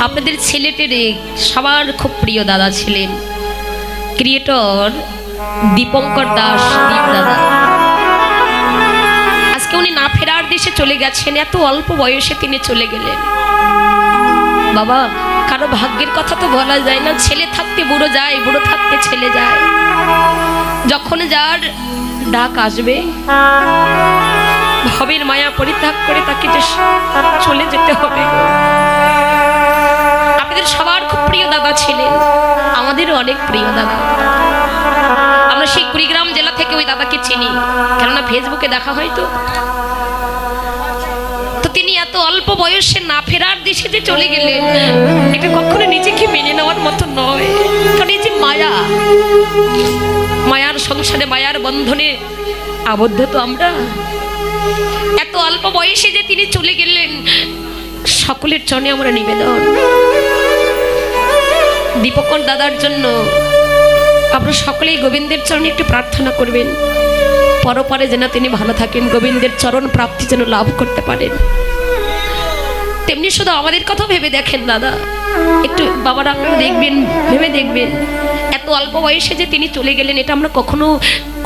আপনাদের ছেলেটের সবার খুব প্রিয় দাদা ছিলেন ক্রিয়েটর দীপঙ্কর দাস দীপ দাদা। আজকে উনি না ফেরার দেশে চলে গেছেন, এত অল্প বয়সে তিনি চলে গেলেন। বাবা, কারো ভাগ্যের কথা তো বলা যায় না, ছেলে থাকতে বুড়ো যায়, বুড়ো থাকতে ছেলে যায়। যখন যার ডাক আসবে ভবের মায়া পরিত্যাগ করে তাকে যে চলে যেতে হবে। আপনাদের সবার খুব প্রিয় দাদা ছিলেন, আমাদেরও অনেক প্রিয় দাদা। আমরা সেই কুড়িগ্রাম জেলা থেকে ওই দাদাকে চিনি, কেননা ফেসবুকে দেখা হয়। তো তিনি এত অল্প বয়সে না ফেরার দেশে যে চলে গেলেন, এটা কখনো নিজেকে মেনে নেওয়ার মতো নয়। কারণ এই যে মায়া, মায়ার সংসারে, মায়ার বন্ধনে আবদ্ধ তো আমরা। এত অল্প বয়সে যে তিনি চলে গেলেন, সকলের চরণে আমরা নিবেদন, দীপঙ্কর দাদার জন্য আপনারা সকলেই গোবিন্দের চরণে একটু প্রার্থনা করবেন, পরপারে যেন তিনি ভালো থাকেন, গোবিন্দের চরণ প্রাপ্তি যেন লাভ করতে পারেন। তেমনি শুধু আমাদের কথা ভেবে দেখেন দাদা, একটু বাবারা আপনারা দেখবেন, ভেবে দেখবেন, এত অল্প বয়সে যে তিনি চলে গেলেন, এটা আমরা কখনো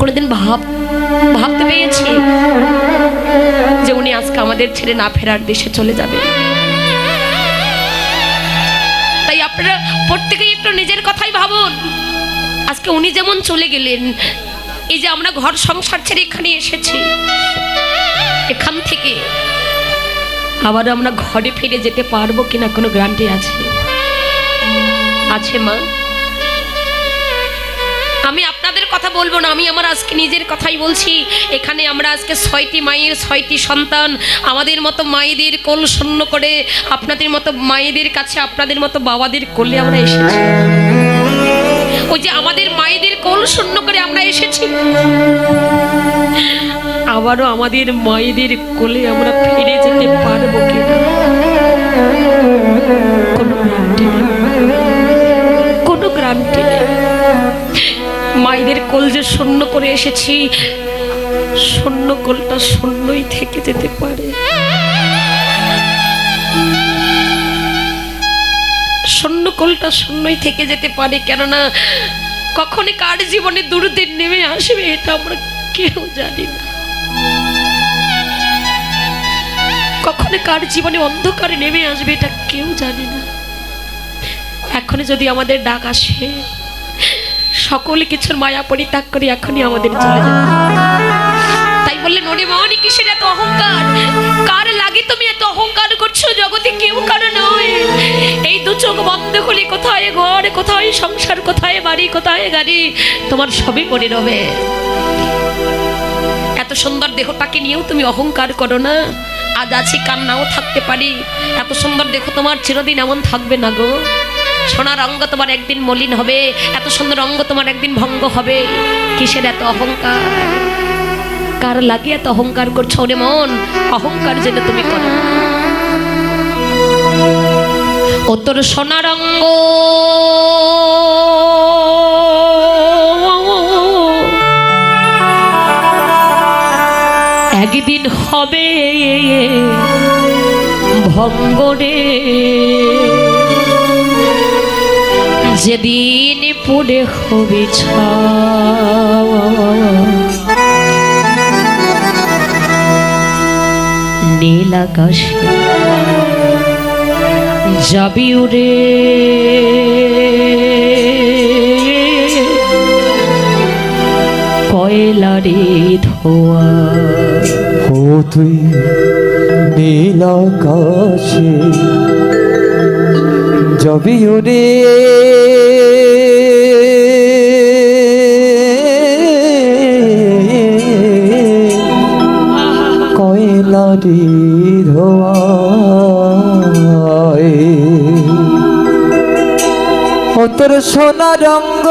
কোনোদিন ভাবতে পেরেছি যে উনি আজকে আমাদের ছেড়ে না ফেরার দেশে চলে যাবে? তাই আপনারা প্রত্যেকেই একটু নিজের কথাই ভাবুন। আজকে উনি যেমন চলে গেলেন, এই যে আমরা ঘর সংসার ছেড়ে এখানে এসেছি, এখান থেকে আবার আমরা ঘরে ফিরে যেতে পারবো কিনা কোনো গ্যারান্টি আছে? আছে মা? আমি আপনাদের কথা বলবো না, আমি আমার আজকে নিজের কথাই বলছি। এখানে আমরা আজকে 6টি মায়ের 6টি সন্তান, আমাদের মতো মায়েদের কোল শূন্য করে, আপনাদের মতো মায়েদের কাছে, আপনাদের মতো বাবাদের কোলে আমরা এসেছি। ওই যে আমাদের মায়েদের কোল শূন্য করে আমরা এসেছি, আবারও আমাদের মায়েদের কোলে আমরা ফিরে যেতে পারবো কিনা কোনো গ্যারান্টি নেই, কোনো গ্যারান্টি নেই। মায়েদের কোল যে শূন্য করে এসেছি, শূন্য কোলটা শূন্যই থেকে যেতে পারে, শূন্য কোলটা শূন্যই থেকে যেতে পারে। কেননা কখনই কার জীবনে দুর্দিন নেমে আসবে এটা আমরা কেউ জানি না, কখনো কার জীবনে অন্ধকারে নেমে আসবে এটা কেউ জানে না। এখনই যদি আমাদের ডাক আসে, সকল কিছুর মায়া পরিত্যাগ করে এখনই আমাদের চলে যাবে। তাই বললেন, ওরে মনি কিসের এত অহংকার, কার লাগে তুমি এত অহংকার করছো? জগতে কেউ কারো নয়। এই দু চোখ বন্ধ করে কোথায় ঘর, কোথায় সংসার, কোথায় বাড়ি, কোথায় গাড়ি, তোমার সবই পড়ে রবে। এত সুন্দর দেহটাকে নিয়েও তুমি অহংকার করো না। আজ আছি, কাল নাও থাকতে পারি। এত সুন্দর দেহ তোমার চিরদিন এমন থাকবে না গো। সোনার অঙ্গ তোমার একদিন মলিন হবে, এত সুন্দর অঙ্গ তোমার একদিন ভঙ্গ হবে। কিসের এত অহংকার? কার লাগে এত অহংকার করছো রে মন? অহংকার যেন তুমি করো। ও তোর সোনার অঙ্গ একদিন হবে ভঙ্গ রে, যেদিন পুড়ে হবে নীল আকাশে যাবি উড়ে, কয়লারে ধোয়া। ও তুই নীল আকাশে যাবি উড়ে, কয়লারে ধোয়ায়। ও তোর সোনা রঙ্গ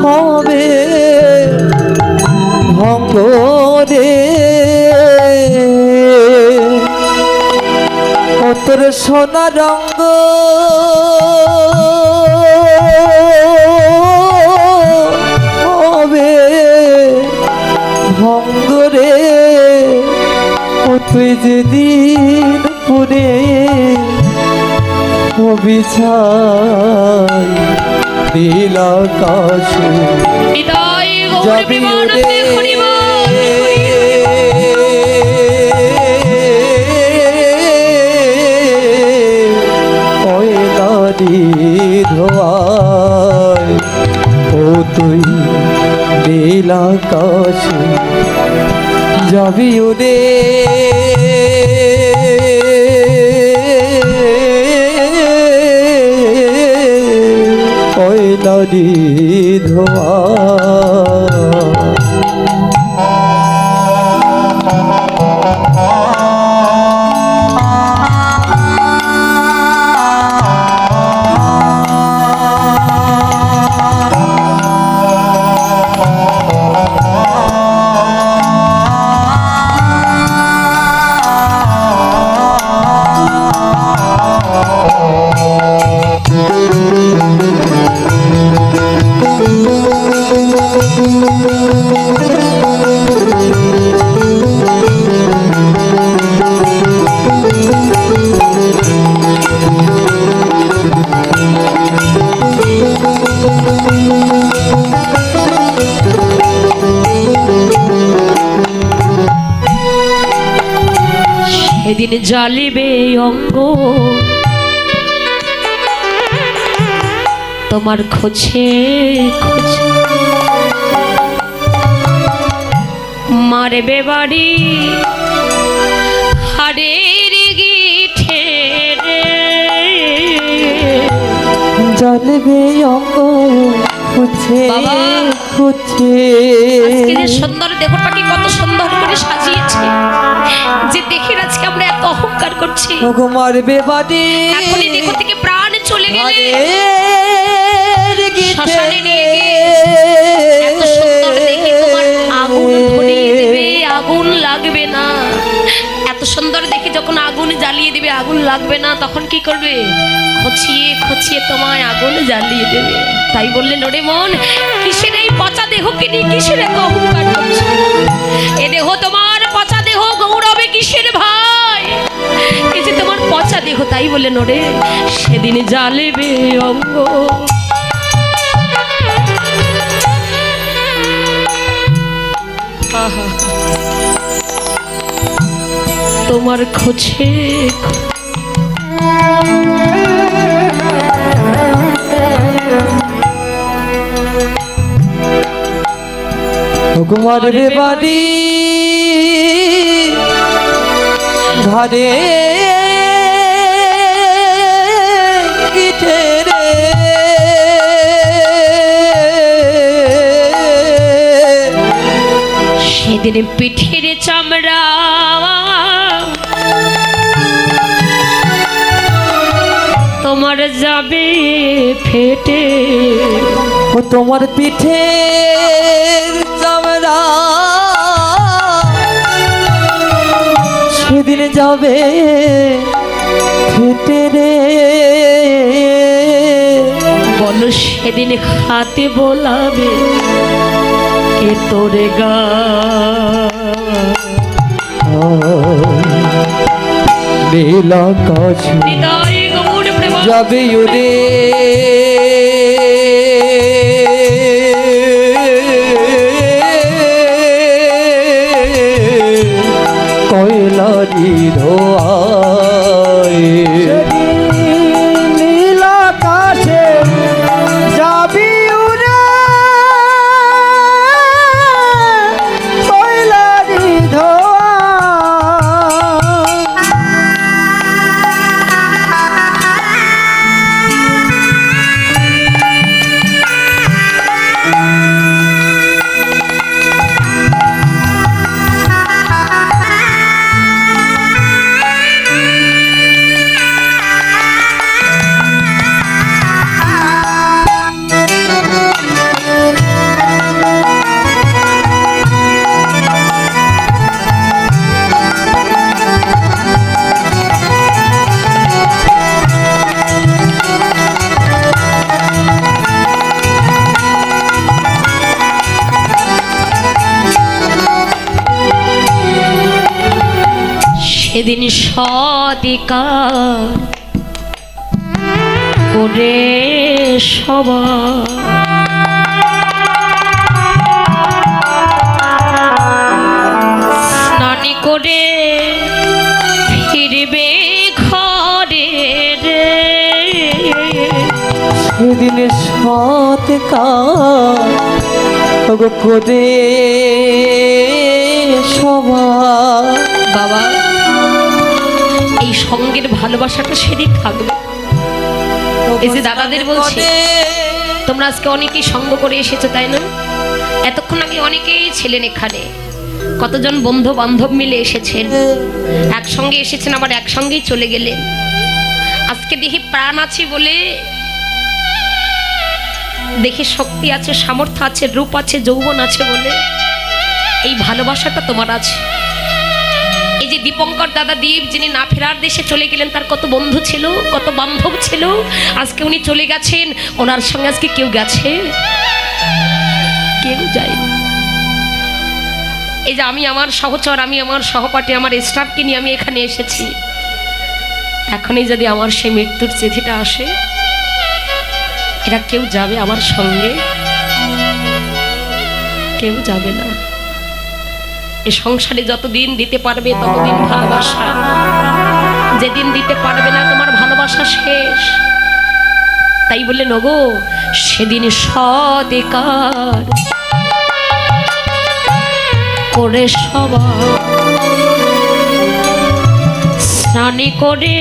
হবে ভঙ্গ রে, ও তোর সোনা রঙ্গ হবে ভঙ্গরে ও তুই যেদিন পুরে অবিছাই নীল আকাশে হৃদয় গৌর যাবি প্রেমানন্দে রে হরিবল ওই নারী ধোয়ায় ও তুই নীল আকাশে যাবি রে ওই নারী ধোয়া সেদিন জ্বলিবে অঙ্গ তোমার খোঁজে খোঁজে মারবে বাড়ি হারের গিঠে রে জ্বলবে অঙ্গ খুঁজে বাবা। খুঁজে আজকে যে সুন্দর দেহটাকে কত সুন্দর করে সাজিয়েছে যে দেখে আজকে আমরা এত অহংকার করছি ওগো মারবে বাড়ি এখনই দেহ থেকে প্রাণ চলে গেলে হারের গিঠে শ্মশানে নিয়ে গিয়ে এত সুন্দর দেখে তোমার আগুন ধরিয়ে দেবে, আগুন লাগবে না। এত সুন্দর দেখে যখন আগুন জ্বালিয়ে দেবে, আগুন লাগবে না, তখন কি করবে? খচিয়ে খচিয়ে তোমায় আগুন জ্বালিয়ে দেবে। তাই বললেন ওরে মন, কিসের এই পচা দেহকে নিয়ে কিসের এত অহংকার করছো? এ দেহ তোমার পচা দেহ, গৌরবে কিসের ভাই? এই যে তোমার পচা দেহ, তাই বললেন ওরে সেদিন জ্বালিবে অঙ্গ। তোমার খোঁজে মারবে বাড়ি ঘরে গিঠে রে সেদিন পিঠের চামড়া তোমার যাবে ফেটে। ও তোমার পিঠের চামড়া সেদিন যাবে ফেটে রে। বলো সেদিন হাতে বোলাবে কে তোরে গা? নীল আকাশ হৃদয় গৌর প্রেম যাবে রে কয়লারি ধোয়ায় নীল আকাশে যাবি উড়ে কয়লারি ধোয়া। সেদিন সদিকার করে সবার স্নানি করে ফিরবে ঘরে রে। সেদিন সৎকার করে সবার। বাবা, এই সঙ্গের ভালোবাসাটা সেদিন থাকবে। এই যে দাদাদের বলছি, তোমরা আজকে অনেকেই সঙ্গ করে এসেছো তাই না? এতক্ষণ আগে অনেকেই ছিলেন এখানে, কতজন বন্ধু বান্ধব মিলে এসেছেন, একসঙ্গে এসেছেন, আবার একসঙ্গেই চলে গেলেন। আজকে দেখি প্রাণ আছে বলে, দেখি শক্তি আছে, সামর্থ্য আছে, রূপ আছে, যৌবন আছে বলে এই ভালোবাসাটা তোমার আছে। এই যে দীপঙ্কর দাদা দীপ, যিনি না ফেরার দেশে চলে গেলেন, তার কত বন্ধু ছিল, কত বান্ধব ছিল, আজকে উনি চলে গেছেন। ওনার সঙ্গে আজকে কেউ গেছে? কেউ যায়। এই যে আমি আমার সহচর, আমি আমার সহপাঠী, আমার স্টাফকে নিয়ে আমি এখানে এসেছি। এখনই যদি আমার সেই মৃত্যুর চিঠিটা আসে, এরা কেউ যাবে আমার সঙ্গে? কেউ যাবে না। এই সংসারে যতদিন দিতে পারবে ততদিন ভালোবাসা, যেদিন দিতে পারবে না তোমার ভালোবাসা শেষ। তাই বলে নগো, সেদিন সদিকার করে সবার স্নানি করে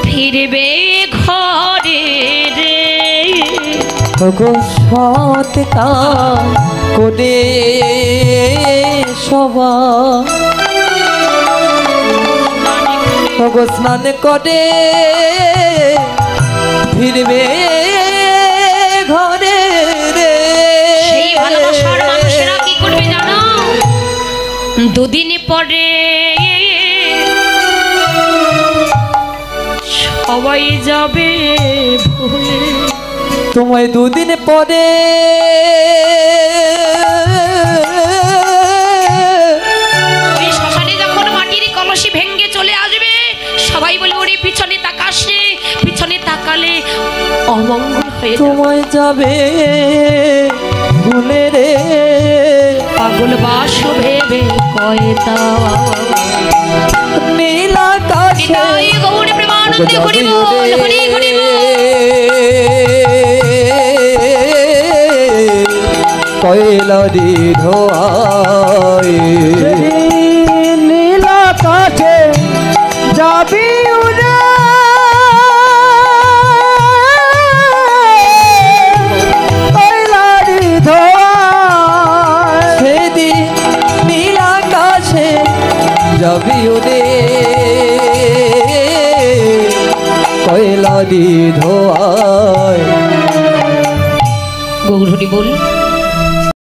ফিরবে ঘরে রে। সৎকার করে সবার। স্নান করে ফিরবে ঘরে রে। সেই ভালোবাসার মানুষেরা কি করবে জানো? দুদিন পরে সবাই যাবে ভুলে। তোমায় দুদিন পরে ওই শ্মশানে যখন মাটির কলসি ভেঙে চলে আসবে, সবাই বলে ওরে পিছনে তাকাস রে, পিছনে তাকালে অমঙ্গল হয়ে যাবে। তোমায় যাবে ভুলে রে। পাগল বাস ভেবে কয়তা নীল আকাশে গৌর প্রেমানন্দে হরি বল, হরি হরি বল। কয়লা ধোয়ায় নীল আকাশে যাবি উড়ে। কয়লা ধোয়ায় সেদিন নীল আকাশে যাবি উড়ে। কয়লা ধোয়ায়। গৌর হরি বল।